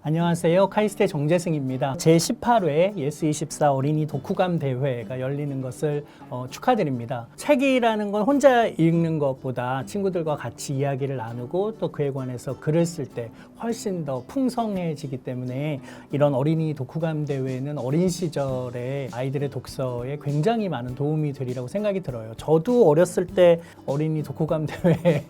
안녕하세요. 카이스트의 정재승입니다. 제18회 예스24 어린이 독후감 대회가 열리는 것을 축하드립니다. 책이라는 건 혼자 읽는 것보다 친구들과 같이 이야기를 나누고 또 그에 관해서 글을 쓸 때 훨씬 더 풍성해지기 때문에 이런 어린이 독후감 대회는 어린 시절에 아이들의 독서에 굉장히 많은 도움이 되리라고 생각이 들어요. 저도 어렸을 때 어린이 독후감 대회에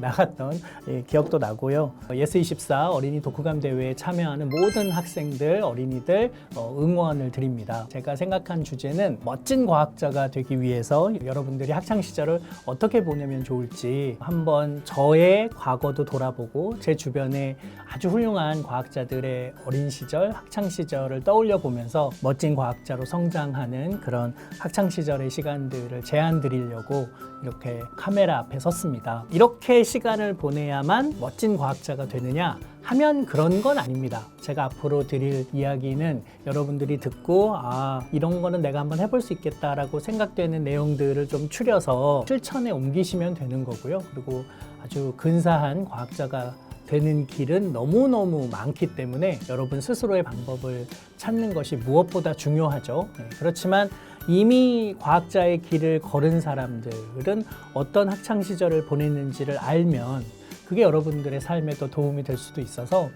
나갔던 기억도 나고요. 예스24 어린이 독후감 대회에 참여하는 모든 학생들, 어린이들 응원을 드립니다. 제가 생각한 주제는 멋진 과학자가 되기 위해서 여러분들이 학창시절을 어떻게 보내면 좋을지 한번 저의 과거도 돌아보고 제 주변에 아주 훌륭한 과학자들의 어린 시절, 학창시절을 떠올려 보면서 멋진 과학자로 성장하는 그런 학창시절의 시간들을 제안 드리려고 이렇게 카메라 앞에 섰습니다. 이렇게 시간을 보내야만 멋진 과학자가 되느냐 하면 그런 건 아닙니다. 제가 앞으로 드릴 이야기는 여러분들이 듣고 이런 거는 내가 한번 해볼 수 있겠다라고 생각되는 내용들을 좀 추려서 실천에 옮기시면 되는 거고요. 그리고 아주 근사한 과학자가 되는 길은 너무너무 많기 때문에 여러분 스스로의 방법을 찾는 것이 무엇보다 중요하죠. 그렇지만 이미 과학자의 길을 걸은 사람들은 어떤 학창시절을 보냈는지를 알면 그게 여러분들의 삶에 더 도움이 될 수도 있어서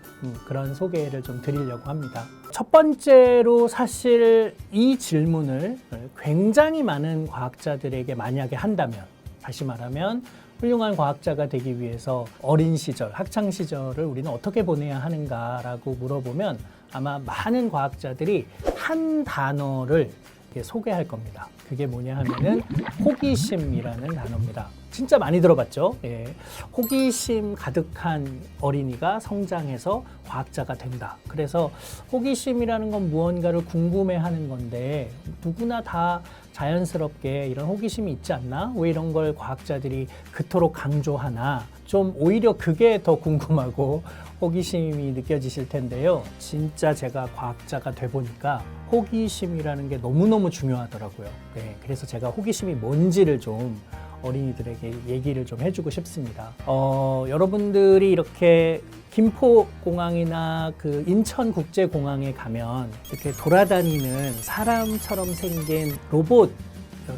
그런 소개를 좀 드리려고 합니다. 첫 번째로 사실 이 질문을 굉장히 많은 과학자들에게 만약에 한다면, 다시 말하면 훌륭한 과학자가 되기 위해서 어린 시절, 학창 시절을 우리는 어떻게 보내야 하는가라고 물어보면 아마 많은 과학자들이 한 단어를 소개할 겁니다. 그게 뭐냐 하면은 호기심이라는 단어입니다. 진짜 많이 들어봤죠? 호기심 가득한 어린이가 성장해서 과학자가 된다. 그래서 호기심이라는 건 무언가를 궁금해하는 건데 누구나 다 자연스럽게 이런 호기심이 있지 않나? 왜 이런 걸 과학자들이 그토록 강조하나? 좀 오히려 그게 더 궁금하고 호기심이 느껴지실 텐데요. 진짜 제가 과학자가 돼 보니까 호기심이라는 게 너무너무 중요하더라고요. 그래서 제가 호기심이 뭔지를 좀 어린이들에게 얘기를 좀 해주고 싶습니다. 여러분들이 이렇게 김포공항이나 그 인천국제공항에 가면 이렇게 돌아다니는 사람처럼 생긴 로봇,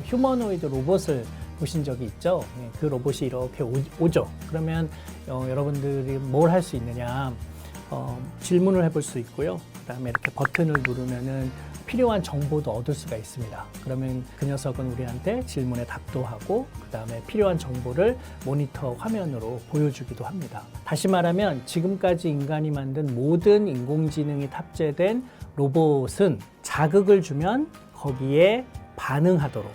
휴머노이드 로봇을 보신 적이 있죠? 그 로봇이 이렇게 오죠. 그러면 여러분들이 뭘 할 수 있느냐? 질문을 해볼 수 있고요. 그 다음에 이렇게 버튼을 누르면은 필요한 정보도 얻을 수가 있습니다. 그러면 그 녀석은 우리한테 질문에 답도 하고 그 다음에 필요한 정보를 모니터 화면으로 보여주기도 합니다. 다시 말하면 지금까지 인간이 만든 모든 인공지능이 탑재된 로봇은 자극을 주면 거기에 반응하도록,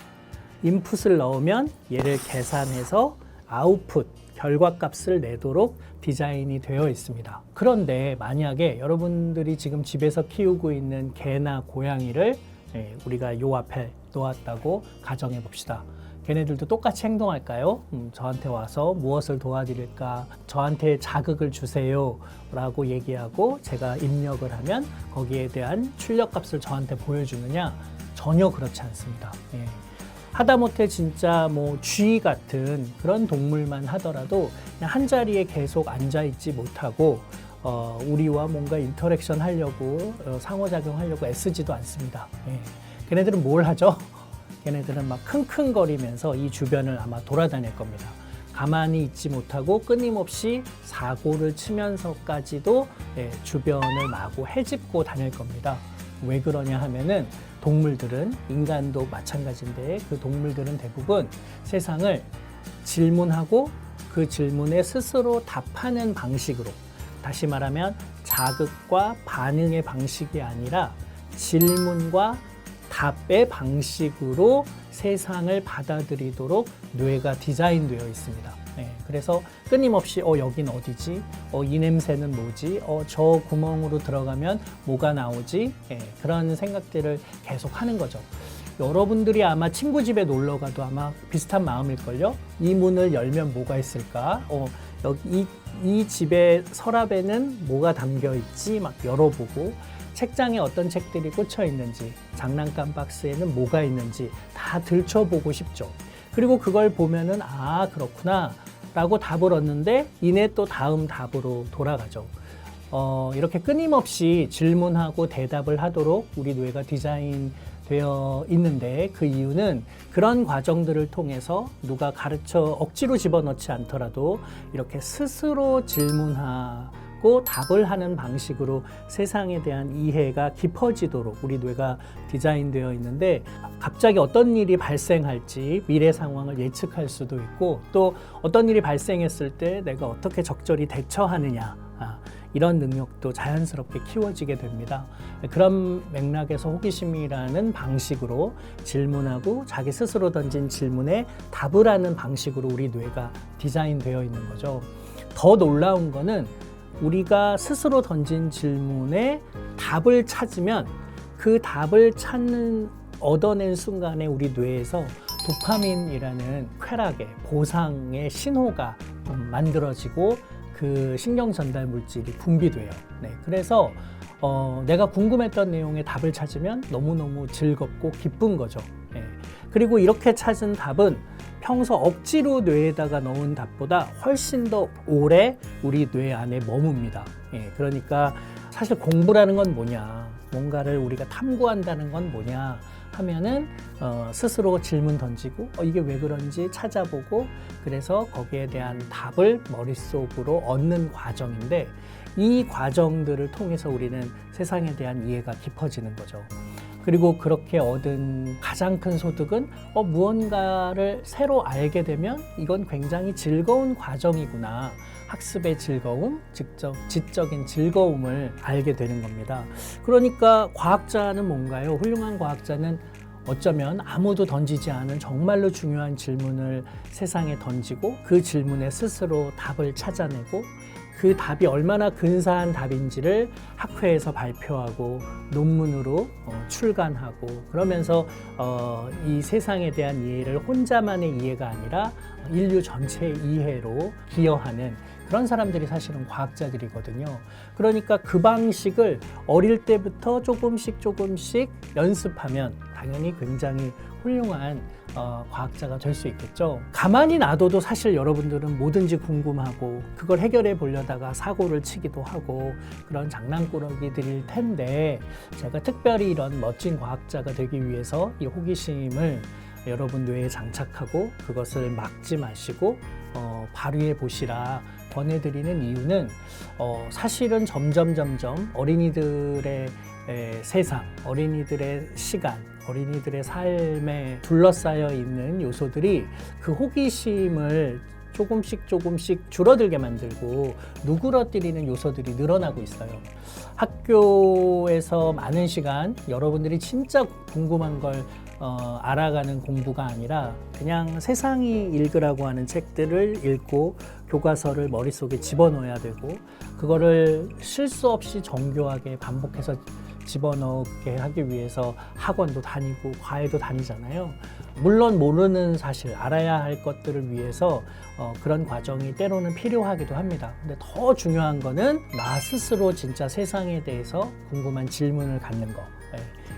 인풋을 넣으면 얘를 계산해서 아웃풋, 결과값을 내도록 디자인이 되어 있습니다. 그런데 만약에 여러분들이 지금 집에서 키우고 있는 개나 고양이를 우리가 요 앞에 놓았다고 가정해 봅시다. 걔네들도 똑같이 행동할까요? 저한테 와서 무엇을 도와드릴까? 저한테 자극을 주세요 라고 얘기하고 제가 입력을 하면 거기에 대한 출력값을 저한테 보여주느냐? 전혀 그렇지 않습니다. 하다못해 진짜 쥐 같은 그런 동물만 하더라도 그냥 한 자리에 계속 앉아있지 못하고 우리와 뭔가 인터랙션 하려고 상호작용 하려고 애쓰지도 않습니다. 걔네들은 뭘 하죠? 걔네들은 막 킁킁거리면서 이 주변을 아마 돌아다닐 겁니다. 가만히 있지 못하고 끊임없이 사고를 치면서까지도 주변을 마구 헤집고 다닐 겁니다. 왜 그러냐 하면은 동물들은, 인간도 마찬가지인데 그 동물들은 대부분 세상을 질문하고 그 질문에 스스로 답하는 방식으로, 다시 말하면 자극과 반응의 방식이 아니라 질문과 답의 방식으로 세상을 받아들이도록 뇌가 디자인되어 있습니다. 그래서 끊임없이 여긴 어디지? 이 냄새는 뭐지? 저 구멍으로 들어가면 뭐가 나오지? 그런 생각들을 계속 하는 거죠. 여러분들이 아마 친구 집에 놀러 가도 아마 비슷한 마음일걸요? 이 문을 열면 뭐가 있을까? 여기 이 집의 서랍에는 뭐가 담겨 있지? 막 열어보고 책장에 어떤 책들이 꽂혀 있는지, 장난감 박스에는 뭐가 있는지 다 들춰보고 싶죠. 그리고 그걸 보면은 그렇구나 라고 답을 얻는데 이내 또 다음 답으로 돌아가죠. 이렇게 끊임없이 질문하고 대답을 하도록 우리 뇌가 디자인되어 있는데, 그 이유는 그런 과정들을 통해서 누가 가르쳐 억지로 집어넣지 않더라도 이렇게 스스로 질문하고 답을 하는 방식으로 세상에 대한 이해가 깊어지도록 우리 뇌가 디자인되어 있는데, 갑자기 어떤 일이 발생할지 미래 상황을 예측할 수도 있고, 또 어떤 일이 발생했을 때 내가 어떻게 적절히 대처하느냐, 이런 능력도 자연스럽게 키워지게 됩니다. 그런 맥락에서 호기심이라는 방식으로 질문하고 자기 스스로 던진 질문에 답을 하는 방식으로 우리 뇌가 디자인되어 있는 거죠. 더 놀라운 거는 우리가 스스로 던진 질문에 답을 찾으면 그 답을 얻어낸 순간에 우리 뇌에서 도파민이라는 쾌락의 보상의 신호가 만들어지고 그 신경 전달 물질이 분비돼요. 그래서 내가 궁금했던 내용의 답을 찾으면 너무너무 즐겁고 기쁜 거죠. 그리고 이렇게 찾은 답은 평소 억지로 뇌에다가 넣은 답보다 훨씬 더 오래 우리 뇌 안에 머뭅니다. 그러니까 사실 공부라는 건 뭐냐, 뭔가를 우리가 탐구한다는 건 뭐냐 하면은 스스로 질문 던지고 이게 왜 그런지 찾아보고, 그래서 거기에 대한 답을 머릿속으로 얻는 과정인데, 이 과정들을 통해서 우리는 세상에 대한 이해가 깊어지는 거죠. 그리고 그렇게 얻은 가장 큰 소득은 무언가를 새로 알게 되면 이건 굉장히 즐거운 과정이구나, 학습의 즐거움, 지적인 즐거움을 알게 되는 겁니다. 그러니까 과학자는 뭔가요? 훌륭한 과학자는 어쩌면 아무도 던지지 않은 정말로 중요한 질문을 세상에 던지고, 그 질문에 스스로 답을 찾아내고, 그 답이 얼마나 근사한 답인지를 학회에서 발표하고 논문으로 출간하고, 그러면서 이 세상에 대한 이해를 혼자만의 이해가 아니라 인류 전체의 이해로 기여하는 그런 사람들이 사실은 과학자들이거든요. 그러니까 그 방식을 어릴 때부터 조금씩 연습하면 당연히 굉장히 훌륭한 과학자가 될 수 있겠죠. 가만히 놔둬도 사실 여러분들은 뭐든지 궁금하고 그걸 해결해 보려다가 사고를 치기도 하고 그런 장난꾸러기들일 텐데, 제가 특별히 이런 멋진 과학자가 되기 위해서 이 호기심을 여러분 뇌에 장착하고 그것을 막지 마시고 발휘해 보시라 권해드리는 이유는, 사실은 점점 어린이들의 세상, 어린이들의 시간, 어린이들의 삶에 둘러싸여 있는 요소들이 그 호기심을 조금씩 줄어들게 만들고 누그러뜨리는 요소들이 늘어나고 있어요. 학교에서 많은 시간 여러분들이 진짜 궁금한 걸 알아가는 공부가 아니라 그냥 세상이 읽으라고 하는 책들을 읽고 교과서를 머릿속에 집어넣어야 되고, 그거를 실수 없이 정교하게 반복해서 집어넣게 하기 위해서 학원도 다니고 과외도 다니잖아요. 물론 모르는 사실, 알아야 할 것들을 위해서 그런 과정이 때로는 필요하기도 합니다. 근데 더 중요한 거는 나 스스로 진짜 세상에 대해서 궁금한 질문을 갖는 거.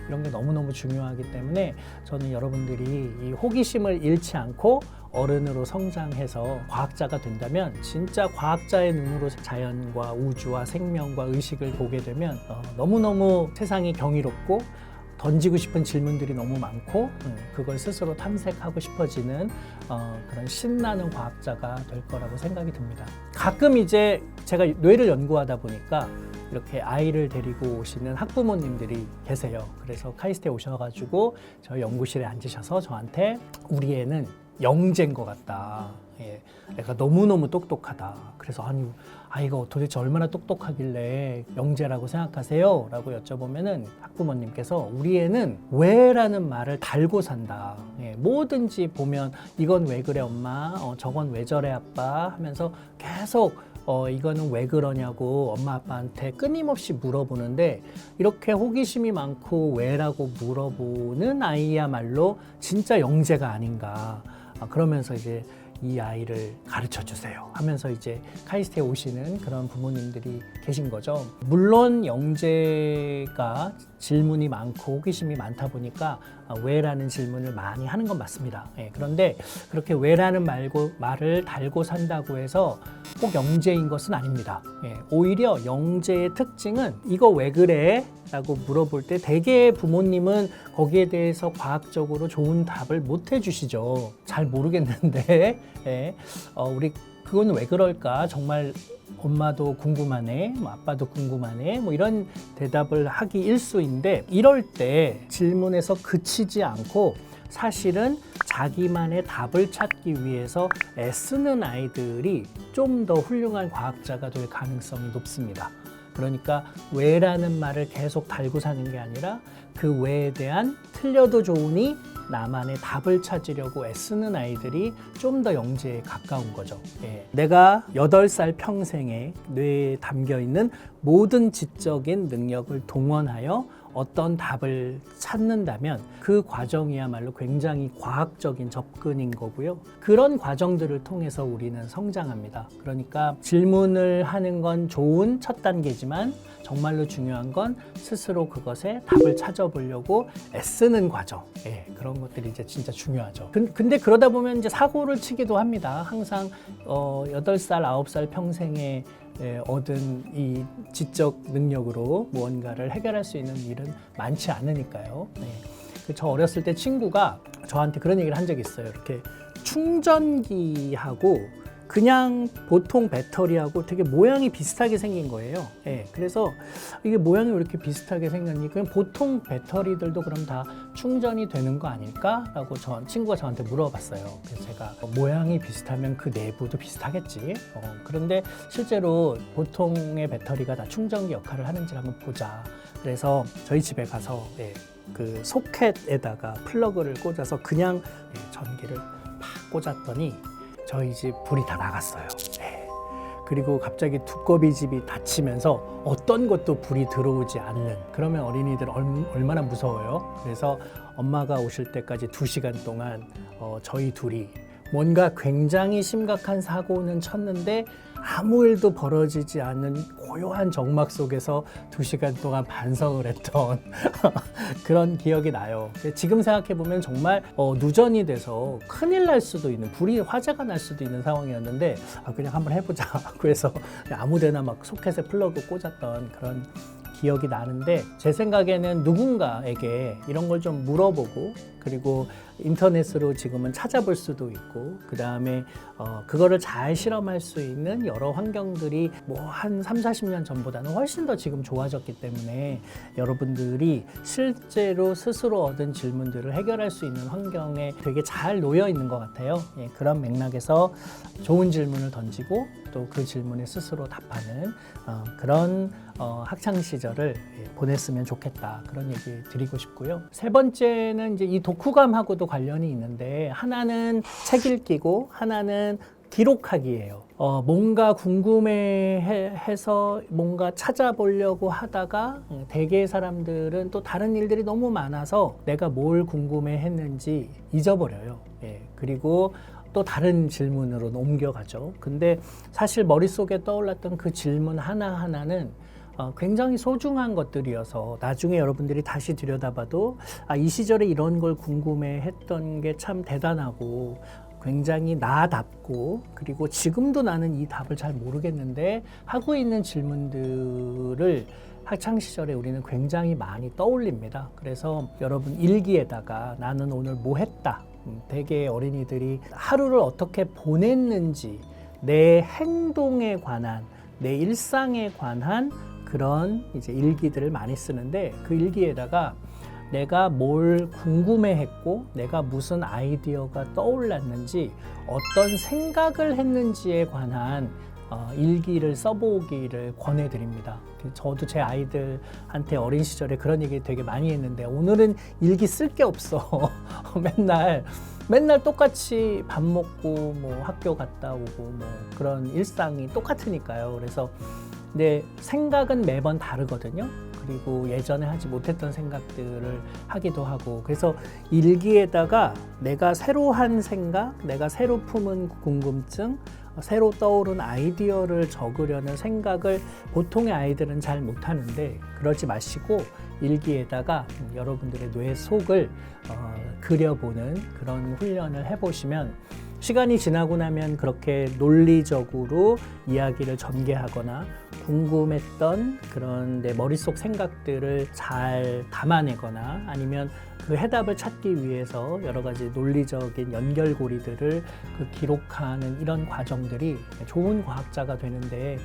이런 게 너무너무 중요하기 때문에 저는 여러분들이 이 호기심을 잃지 않고 어른으로 성장해서 과학자가 된다면, 진짜 과학자의 눈으로 자연과 우주와 생명과 의식을 보게 되면 너무너무 세상이 경이롭고 던지고 싶은 질문들이 너무 많고 그걸 스스로 탐색하고 싶어지는 그런 신나는 과학자가 될 거라고 생각이 듭니다. 가끔 이제 제가 뇌를 연구하다 보니까 이렇게 아이를 데리고 오시는 학부모님들이 계세요. 그래서 카이스트에 오셔가지고 저희 연구실에 앉으셔서 저한테 우리 애는 영재인 것 같다. 애가 너무너무 똑똑하다. 그래서 아니, 아이가 도대체 얼마나 똑똑하길래 영재라고 생각하세요? 라고 여쭤보면은 학부모님께서 우리 애는 왜라는 말을 달고 산다. 뭐든지 보면 이건 왜 그래 엄마, 저건 왜 저래 아빠 하면서 계속 이거는 왜 그러냐고 엄마 아빠한테 끊임없이 물어보는데, 이렇게 호기심이 많고 왜라고 물어보는 아이야말로 진짜 영재가 아닌가. 그러면서 이제 이 아이를 가르쳐 주세요 하면서 이제 카이스트에 오시는 그런 부모님들이 계신 거죠. 물론 영재가 질문이 많고 호기심이 많다 보니까 왜라는 질문을 많이 하는 건 맞습니다. 예, 그런데 그렇게 왜라는 말을 달고 산다고 해서 꼭 영재인 것은 아닙니다. 예, 오히려 영재의 특징은 이거 왜 그래? 라고 물어볼 때 대개 부모님은 거기에 대해서 과학적으로 좋은 답을 못 해주시죠. 잘 모르겠는데 예, 우리 그건 왜 그럴까? 정말 엄마도 궁금하네, 뭐 아빠도 궁금하네, 뭐 이런 대답을 하기 일쑤인데 이럴 때 질문에서 그치지 않고 사실은 자기만의 답을 찾기 위해서 애쓰는 아이들이 좀 더 훌륭한 과학자가 될 가능성이 높습니다. 그러니까 왜라는 말을 계속 달고 사는 게 아니라 그 왜에 대한 틀려도 좋으니 나만의 답을 찾으려고 애쓰는 아이들이 좀 더 영재에 가까운 거죠. 예. 내가 8살 평생에 뇌에 담겨있는 모든 지적인 능력을 동원하여 어떤 답을 찾는다면 그 과정이야말로 굉장히 과학적인 접근인 거고요. 그런 과정들을 통해서 우리는 성장합니다. 그러니까 질문을 하는 건 좋은 첫 단계지만 정말로 중요한 건 스스로 그것에 답을 찾아보려고 애쓰는 과정. 예, 그런 것들이 이제 진짜 중요하죠. 근데 그러다 보면 이제 사고를 치기도 합니다. 항상 8살, 9살 평생에 얻은 이 지적 능력으로 무언가를 해결할 수 있는 일은 많지 않으니까요. 네. 저 어렸을 때 친구가 저한테 그런 얘기를 한 적이 있어요. 이렇게 충전기하고 그냥 보통 배터리하고 되게 모양이 비슷하게 생긴 거예요. 네. 그래서 이게 모양이 왜 이렇게 비슷하게 생겼니? 그냥 보통 배터리들도 그럼 다 충전이 되는 거 아닐까? 라고 친구가 저한테 물어봤어요. 그래서 제가 모양이 비슷하면 그 내부도 비슷하겠지. 그런데 실제로 보통의 배터리가 다 충전기 역할을 하는지 한번 보자. 그래서 저희 집에 가서 그 소켓에다가 플러그를 꽂아서 그냥 전기를 팍 꽂았더니 저희 집 불이 다 나갔어요. 네. 그리고 갑자기 두꺼비 집이 닫히면서 어떤 것도 불이 들어오지 않는, 그러면 어린이들 얼마나 무서워요. 그래서 엄마가 오실 때까지 2시간 동안 저희 둘이 뭔가 굉장히 심각한 사고는 쳤는데 아무 일도 벌어지지 않는 고요한 정막 속에서 2시간 동안 반성을 했던 그런 기억이 나요. 지금 생각해보면 정말 누전이 돼서 큰일 날 수도 있는, 불이 화재가 날 수도 있는 상황이었는데 그냥 한번 해보자. 그래서 아무 데나 막 소켓에 플러그 꽂았던 그런 기억이 나는데, 제 생각에는 누군가에게 이런 걸 좀 물어보고, 그리고 인터넷으로 지금은 찾아볼 수도 있고, 그 다음에 그거를 잘 실험할 수 있는 여러 환경들이 뭐 한 30-40년 전보다는 훨씬 더 지금 좋아졌기 때문에 여러분들이 실제로 스스로 얻은 질문들을 해결할 수 있는 환경에 되게 잘 놓여 있는 것 같아요. 예, 그런 맥락에서 좋은 질문을 던지고 또 그 질문에 스스로 답하는 그런 학창 시절을 보냈으면 좋겠다, 그런 얘기 드리고 싶고요. 세 번째는 이제 이 독후감하고도 관련이 있는데, 하나는 책 읽기고 하나는 기록하기예요. 뭔가 궁금해해서 뭔가 찾아보려고 하다가 대개의 사람들은 또 다른 일들이 너무 많아서 내가 뭘 궁금해했는지 잊어버려요. 예, 그리고 또 다른 질문으로 옮겨가죠. 근데 사실 머릿속에 떠올랐던 그 질문 하나하나는 굉장히 소중한 것들이어서 나중에 여러분들이 다시 들여다봐도 이 시절에 이런 걸 궁금해했던 게 참 대단하고 굉장히 나답고, 그리고 지금도 나는 이 답을 잘 모르겠는데 하고 있는 질문들을 학창시절에 우리는 굉장히 많이 떠올립니다. 그래서 여러분 일기에다가 나는 오늘 뭐 했다, 대개 어린이들이 하루를 어떻게 보냈는지, 내 행동에 관한, 내 일상에 관한 그런 이제 일기들을 많이 쓰는데, 그 일기에다가 내가 뭘 궁금해했고 내가 무슨 아이디어가 떠올랐는지, 어떤 생각을 했는지에 관한 일기를 써보기를 권해드립니다. 저도 제 아이들한테 어린 시절에 그런 얘기 되게 많이 했는데, 오늘은 일기 쓸 게 없어. 맨날 똑같이 밥 먹고 뭐 학교 갔다 오고 뭐 그런 일상이 똑같으니까요. 그래서 근데 생각은 매번 다르거든요. 그리고 예전에 하지 못했던 생각들을 하기도 하고, 그래서 일기에다가 내가 새로 한 생각, 내가 새로 품은 궁금증, 새로 떠오른 아이디어를 적으려는 생각을 보통의 아이들은 잘 못하는데, 그러지 마시고 일기에다가 여러분들의 뇌 속을 그려보는 그런 훈련을 해보시면 시간이 지나고 나면 그렇게 논리적으로 이야기를 전개하거나 궁금했던 그런 내 머릿속 생각들을 잘 담아내거나 아니면 그 해답을 찾기 위해서 여러 가지 논리적인 연결고리들을 기록하는 이런 과정들이 좋은 과학자가 되는데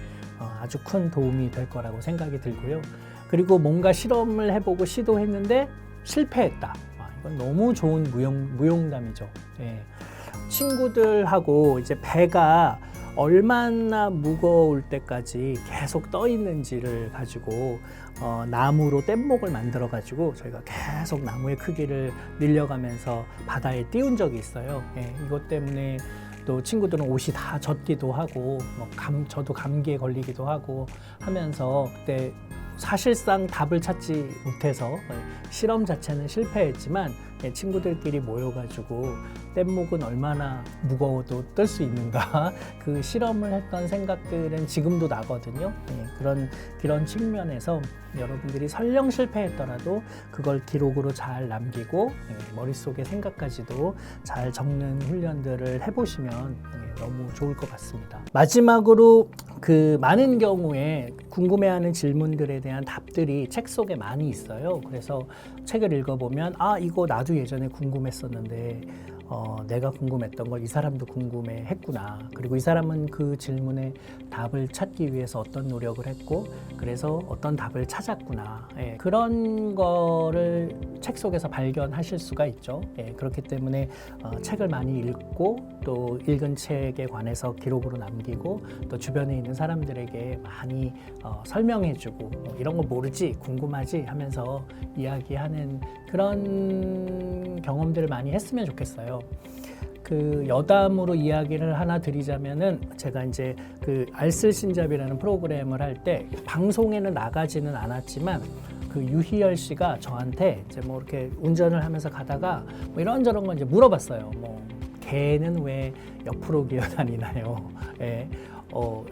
아주 큰 도움이 될 거라고 생각이 들고요. 그리고 뭔가 실험을 해보고 시도했는데 실패했다. 이건 너무 좋은 무용담이죠. 예. 친구들하고 이제 배가 얼마나 무거울 때까지 계속 떠 있는지를 가지고 나무로 뗏목을 만들어 가지고 저희가 계속 나무의 크기를 늘려가면서 바다에 띄운 적이 있어요. 예, 이것 때문에 또 친구들은 옷이 다 젖기도 하고 저도 감기에 걸리기도 하고 하면서 그때 사실상 답을 찾지 못해서 실험 자체는 실패했지만 친구들끼리 모여가지고 뗏목은 얼마나 무거워도 뜰 수 있는가 그 실험을 했던 생각들은 지금도 나거든요. 그런 측면에서 여러분들이 설령 실패했더라도 그걸 기록으로 잘 남기고 머릿속의 생각까지도 잘 적는 훈련들을 해보시면 너무 좋을 것 같습니다. 마지막으로 많은 경우에 궁금해하는 질문들에 대한 답들이 책 속에 많이 있어요. 그래서 책을 읽어보면 이거 나도 예전에 궁금했었는데 내가 궁금했던 걸 이 사람도 궁금해 했구나. 그리고 이 사람은 그 질문에 답을 찾기 위해서 어떤 노력을 했고 그래서 어떤 답을 찾았구나. 그런 거를 책 속에서 발견하실 수가 있죠. 그렇기 때문에 책을 많이 읽고 또 읽은 책에 관해서 기록으로 남기고 또 주변에 있는 사람들에게 많이 설명해주고 이런 거 모르지 궁금하지 하면서 이야기하는 그런 경험들을 많이 했으면 좋겠어요. 여담으로 이야기를 하나 드리자면은 제가 이제 알쓸신잡이라는 프로그램을 할 때 방송에는 나가지는 않았지만 유희열 씨가 저한테 이제 이렇게 운전을 하면서 가다가 이런저런 거 이제 물어봤어요. 개는 왜 옆으로 기어다니나요?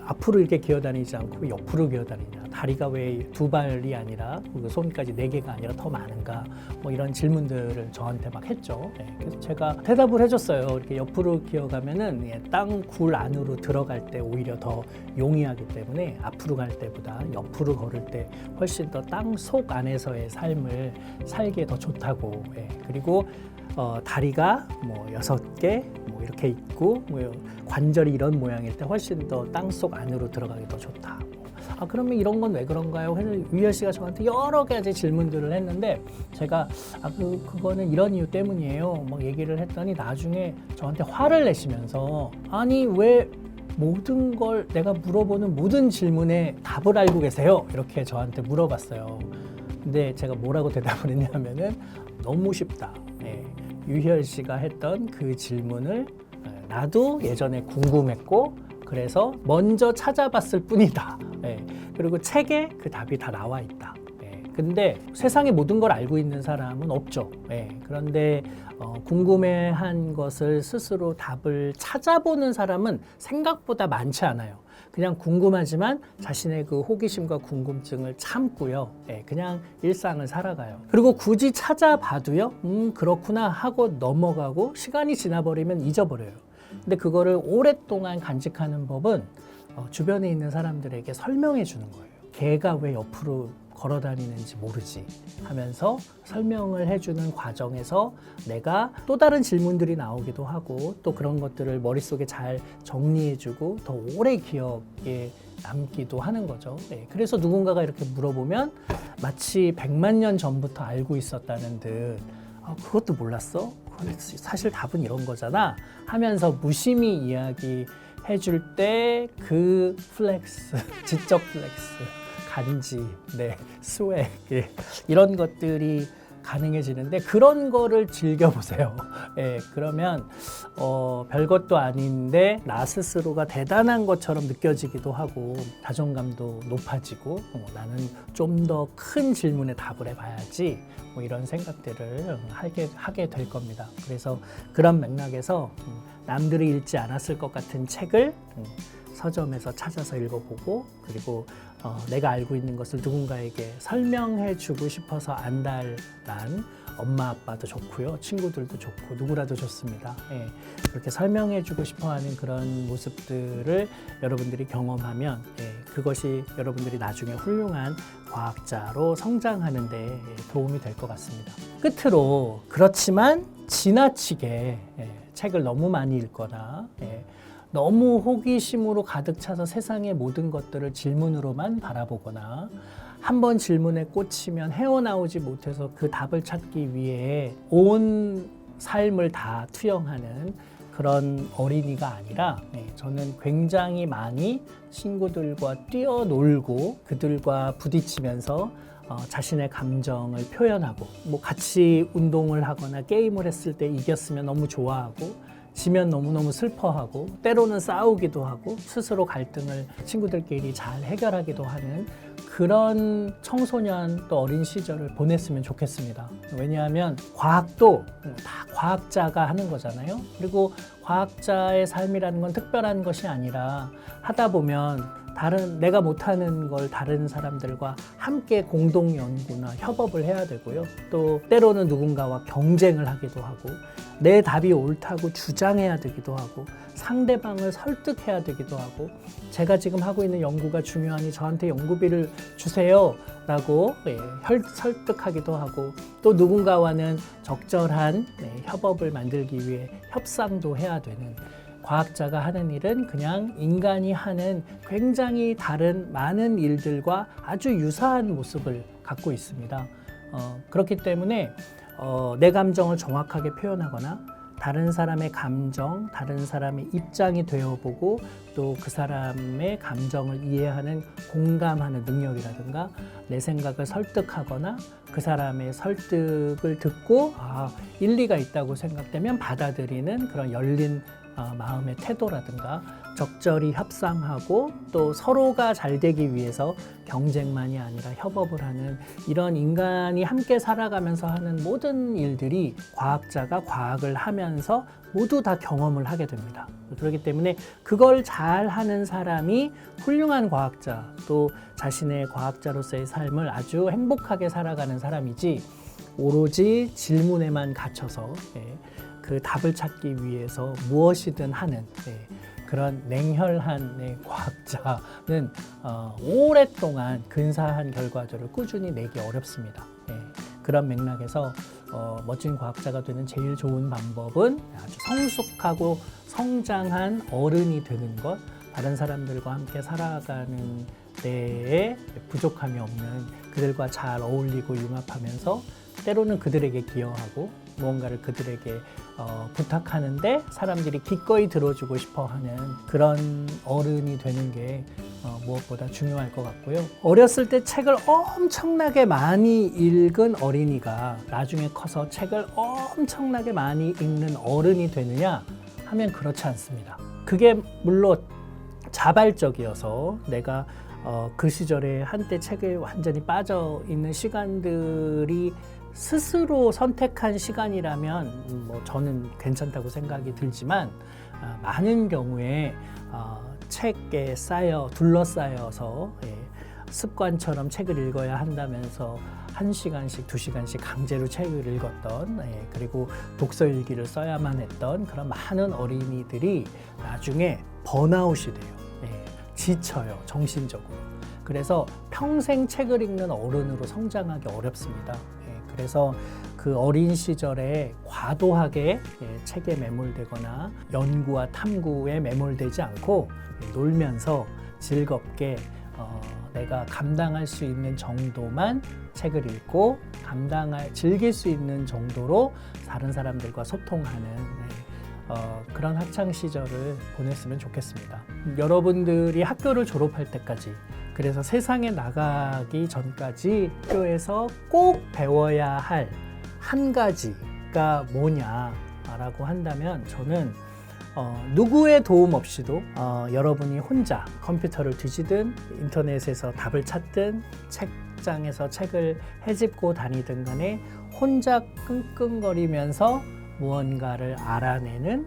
앞으로 이렇게 기어다니지 않고 옆으로 기어다니냐? 다리가 왜 두 발이 아니라 손까지 4개가 아니라 더 많은가? 이런 질문들을 저한테 막 했죠. 그래서 제가 대답을 해줬어요. 이렇게 옆으로 기어가면은 땅 굴 안으로 들어갈 때 오히려 더 용이하기 때문에 앞으로 갈 때보다 옆으로 걸을 때 훨씬 더 땅 속 안에서의 삶을 살기에 더 좋다고. 그리고 다리가 6개 이렇게 있고 관절이 이런 모양일 때 훨씬 더 땅속 안으로 들어가기 더 좋다. 그러면 이런 건 왜 그런가요? 해서 유희열 씨가 저한테 여러 가지 질문들을 했는데 제가 그거는 이런 이유 때문이에요. 얘기를 했더니 나중에 저한테 화를 내시면서 아니 왜 모든 걸 내가 물어보는 모든 질문에 답을 알고 계세요? 이렇게 저한테 물어봤어요. 근데 제가 뭐라고 대답을 했냐면은 너무 쉽다. 유희열 씨가 했던 그 질문을 나도 예전에 궁금했고 그래서 먼저 찾아봤을 뿐이다. 그리고 책에 그 답이 다 나와 있다. 근데 세상의 모든 걸 알고 있는 사람은 없죠. 그런데 궁금해한 것을 스스로 답을 찾아보는 사람은 생각보다 많지 않아요. 그냥 궁금하지만 자신의 그 호기심과 궁금증을 참고요. 그냥 일상을 살아가요. 그리고 굳이 찾아봐도요. 그렇구나 하고 넘어가고 시간이 지나버리면 잊어버려요. 근데 그거를 오랫동안 간직하는 법은 주변에 있는 사람들에게 설명해 주는 거예요. 개가 왜 옆으로 걸어 다니는지 모르지 하면서 설명을 해주는 과정에서 내가 또 다른 질문들이 나오기도 하고 또 그런 것들을 머릿속에 잘 정리해주고 더 오래 기억에 남기도 하는 거죠. 그래서 누군가가 이렇게 물어보면 마치 100만 년 전부터 알고 있었다는 듯 그것도 몰랐어? 사실 답은 이런 거잖아 하면서 무심히 이야기해 줄 때 그 플렉스, 지적 플렉스 간지, 스웩 이런 것들이 가능해지는데 그런 거를 즐겨보세요. 예, 그러면 별것도 아닌데 나 스스로가 대단한 것처럼 느껴지기도 하고 자존감도 높아지고 나는 좀 더 큰 질문에 답을 해봐야지 뭐 이런 생각들을 하게 될 겁니다. 그래서 그런 맥락에서 남들이 읽지 않았을 것 같은 책을 서점에서 찾아서 읽어보고 그리고 내가 알고 있는 것을 누군가에게 설명해주고 싶어서 안달난 엄마 아빠도 좋고요, 친구들도 좋고 누구라도 좋습니다. 예, 그렇게 설명해주고 싶어하는 그런 모습들을 여러분들이 경험하면 그것이 여러분들이 나중에 훌륭한 과학자로 성장하는 데 도움이 될 것 같습니다. 끝으로 그렇지만 지나치게 책을 너무 많이 읽거나 너무 호기심으로 가득 차서 세상의 모든 것들을 질문으로만 바라보거나 한번 질문에 꽂히면 헤어나오지 못해서 그 답을 찾기 위해 온 삶을 다 투영하는 그런 어린이가 아니라 저는 굉장히 많이 친구들과 뛰어놀고 그들과 부딪히면서 자신의 감정을 표현하고 뭐 같이 운동을 하거나 게임을 했을 때 이겼으면 너무 좋아하고 지면 너무너무 슬퍼하고 때로는 싸우기도 하고 스스로 갈등을 친구들끼리 잘 해결하기도 하는 그런 청소년 또 어린 시절을 보냈으면 좋겠습니다. 왜냐하면 과학도 다 과학자가 하는 거잖아요. 그리고 과학자의 삶이라는 건 특별한 것이 아니라 하다 보면 내가 못하는 걸 다른 사람들과 함께 공동 연구나 협업을 해야 되고요. 또 때로는 누군가와 경쟁을 하기도 하고 내 답이 옳다고 주장해야 되기도 하고 상대방을 설득해야 되기도 하고 제가 지금 하고 있는 연구가 중요하니 저한테 연구비를 주세요 라고 설득하기도 하고 또 누군가와는 적절한 협업을 만들기 위해 협상도 해야 되는 과학자가 하는 일은 그냥 인간이 하는 굉장히 다른 많은 일들과 아주 유사한 모습을 갖고 있습니다. 그렇기 때문에 내 감정을 정확하게 표현하거나 다른 사람의 감정, 다른 사람의 입장이 되어보고 또 그 사람의 감정을 이해하는 공감하는 능력이라든가 내 생각을 설득하거나 그 사람의 설득을 듣고 일리가 있다고 생각되면 받아들이는 그런 열린 마음의 태도라든가 적절히 협상하고 또 서로가 잘 되기 위해서 경쟁만이 아니라 협업을 하는 이런 인간이 함께 살아가면서 하는 모든 일들이 과학자가 과학을 하면서 모두 다 경험을 하게 됩니다. 그렇기 때문에 그걸 잘 하는 사람이 훌륭한 과학자 또 자신의 과학자로서의 삶을 아주 행복하게 살아가는 사람이지 오로지 질문에만 갇혀서 그 답을 찾기 위해서 무엇이든 하는 그런 냉혈한 과학자는 오랫동안 근사한 결과들을 꾸준히 내기 어렵습니다. 그런 맥락에서 멋진 과학자가 되는 제일 좋은 방법은 아주 성숙하고 성장한 어른이 되는 것, 다른 사람들과 함께 살아가는 데에 부족함이 없는 그들과 잘 어울리고 융합하면서 때로는 그들에게 기여하고 무언가를 그들에게 부탁하는데 사람들이 기꺼이 들어주고 싶어하는 그런 어른이 되는 게 무엇보다 중요할 것 같고요. 어렸을 때 책을 엄청나게 많이 읽은 어린이가 나중에 커서 책을 엄청나게 많이 읽는 어른이 되느냐 하면 그렇지 않습니다. 그게 물론 자발적이어서 내가 그 시절에 한때 책에 완전히 빠져 있는 시간들이 스스로 선택한 시간이라면 저는 괜찮다고 생각이 들지만 많은 경우에 책에 둘러싸여서 습관처럼 책을 읽어야 한다면서 1시간씩 2시간씩 강제로 책을 읽었던 그리고 독서일기를 써야만 했던 그런 많은 어린이들이 나중에 번아웃이 돼요. 지쳐요, 정신적으로. 그래서 평생 책을 읽는 어른으로 성장하기 어렵습니다. 그래서 그 어린 시절에 과도하게 책에 매몰되거나 연구와 탐구에 매몰되지 않고 놀면서 즐겁게 내가 감당할 수 있는 정도만 책을 읽고 즐길 수 있는 정도로 다른 사람들과 소통하는 그런 학창 시절을 보냈으면 좋겠습니다. 여러분들이 학교를 졸업할 때까지 그래서 세상에 나가기 전까지 학교에서 꼭 배워야 할 한 가지가 뭐냐라고 한다면 저는 누구의 도움 없이도 여러분이 혼자 컴퓨터를 뒤지든 인터넷에서 답을 찾든 책장에서 책을 헤집고 다니든 간에 혼자 끙끙거리면서 무언가를 알아내는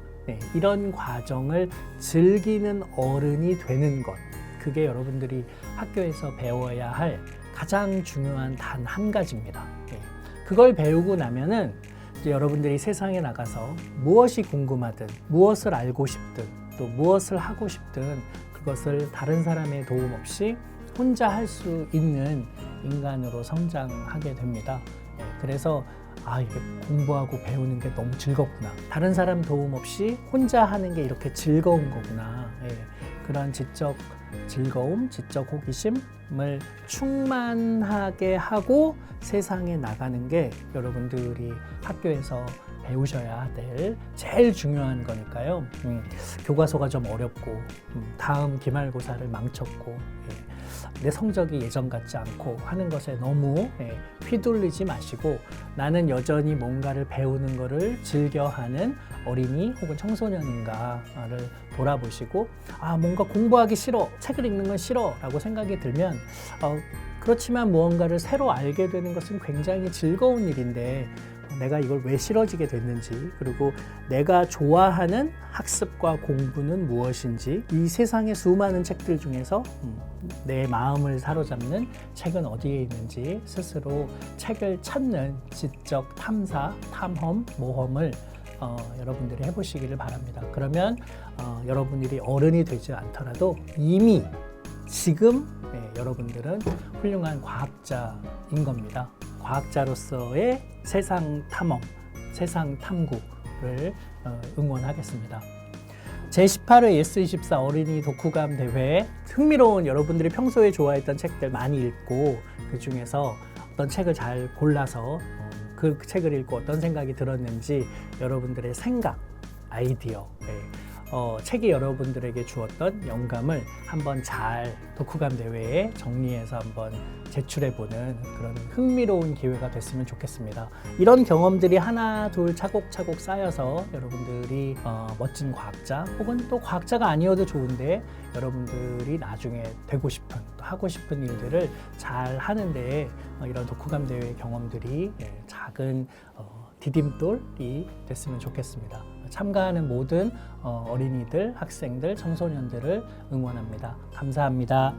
이런 과정을 즐기는 어른이 되는 것, 그게 여러분들이 학교에서 배워야 할 가장 중요한 단 한 가지입니다. 그걸 배우고 나면은 이제 여러분들이 세상에 나가서 무엇이 궁금하든 무엇을 알고 싶든 또 무엇을 하고 싶든 그것을 다른 사람의 도움 없이 혼자 할 수 있는 인간으로 성장하게 됩니다. 그래서 이게 공부하고 배우는 게 너무 즐겁구나. 다른 사람 도움 없이 혼자 하는 게 이렇게 즐거운 거구나. 그런 지적 즐거움, 지적 호기심을 충만하게 하고 세상에 나가는 게 여러분들이 학교에서 배우셔야 될 제일 중요한 거니까요. 교과서가 좀 어렵고 다음 기말고사를 망쳤고 내 성적이 예전 같지 않고 하는 것에 너무 휘둘리지 마시고 나는 여전히 뭔가를 배우는 것을 즐겨하는 어린이 혹은 청소년인가를 돌아보시고 뭔가 공부하기 싫어, 책을 읽는 건 싫어 라고 생각이 들면 그렇지만 무언가를 새로 알게 되는 것은 굉장히 즐거운 일인데 내가 이걸 왜 싫어지게 됐는지, 그리고 내가 좋아하는 학습과 공부는 무엇인지, 이 세상의 수많은 책들 중에서 내 마음을 사로잡는 책은 어디에 있는지 스스로 책을 찾는 지적 탐사, 탐험, 모험을 여러분들이 해보시기를 바랍니다. 그러면 여러분들이 어른이 되지 않더라도 이미 지금 여러분들은 훌륭한 과학자인 겁니다. 과학자로서의 세상 탐험, 세상 탐구를 응원하겠습니다. 제18회 예스24 어린이 독후감 대회, 흥미로운 여러분들이 평소에 좋아했던 책들 많이 읽고 그 중에서 어떤 책을 잘 골라서 그 책을 읽고 어떤 생각이 들었는지 여러분들의 생각, 아이디어, 책이 여러분들에게 주었던 영감을 한번 잘 독후감 대회에 정리해서 한번 제출해보는 그런 흥미로운 기회가 됐으면 좋겠습니다. 이런 경험들이 하나 둘 차곡차곡 쌓여서 여러분들이 멋진 과학자 혹은 또 과학자가 아니어도 좋은데 여러분들이 나중에 되고 싶은 또 하고 싶은 일들을 잘 하는데 이런 독후감 대회 경험들이 작은 디딤돌이 됐으면 좋겠습니다. 참가하는 모든 어린이들, 학생들, 청소년들을 응원합니다. 감사합니다.